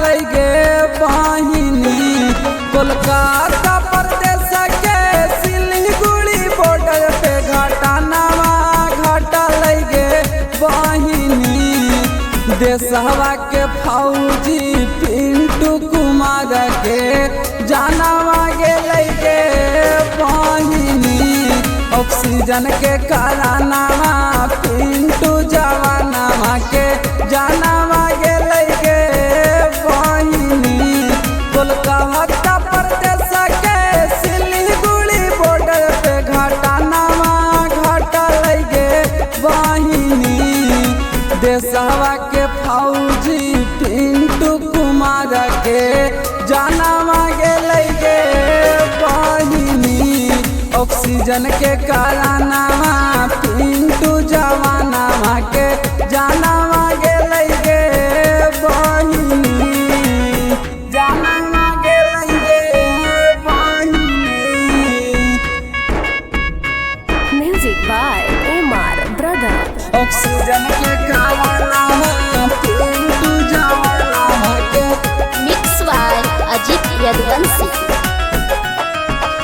लगे बहिनी। कोलकाता प्रदेश के सिलीगुड़ी बॉर्डर पे घटनावा घटा लगे बहिनी। देशवा के फौजी पिंटू कुमार के जानवा गेलै गे बहिनी। ऑक्सीजन के कारनामा पिंटू जवानामा के जानवा गेलै गे बहिनी। कोलकाता प्रदेश के सिलीगुड़ी बॉर्डर पे घटनावा घटलै गे बहिनी। देशवा के फौजी पिंटू कुमार के जानवा गेलै गे बहिनी। ऑक्सीजन के कारनामा पिंटू जवानामा के जानवा गेलै गे बहिनी। जानवा गेलै गे बहिनी। Music by Umar Brothers. Oxygen के कारनामा पिंटू जवानामा के Mix by Ajit Yadvansi.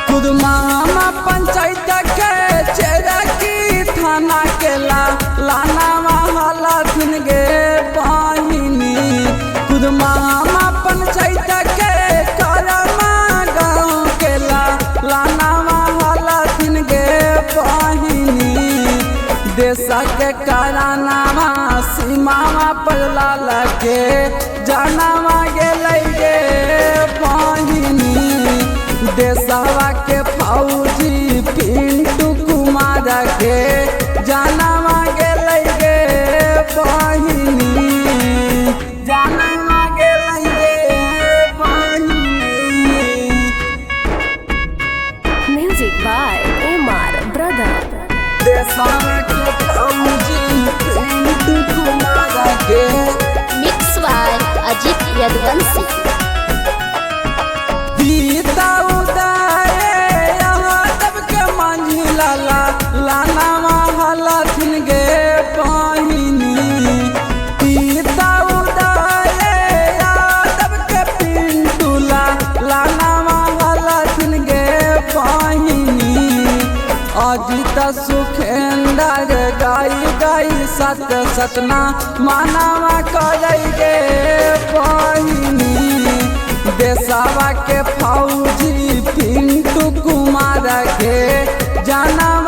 खुद मामा पंचायत के चेरकी थाना के लानावा हालथिन गे बहिनी। खुद मामा पंचायत के करमा गाँव के लानावा हालथिन गे बहिनी। देश के कारनामा सीमावा पर लाल के जानवा गेलै गे बहिनी। देशवा के फौजी पिंटू कुमार के जानवा गेलै गे बहिनी। जानवा गेलै गे बहिनी। Music by Umar Brothers. देशवा के फौजी पिंटू कुमार के Mix by Ajit Yadvansi. Geeta उदारे यहाँ सबके मांझी लानावा हालथिन गे बहिनी। गीता उदारे यहाँ सबके पिंटू लानावा हालथिन गे बहिनी। अजित सुखेंदर गाई सत सतना मानवा करै गे बहिनी। देशवा के फौजी पिंटू कुमार के जानवा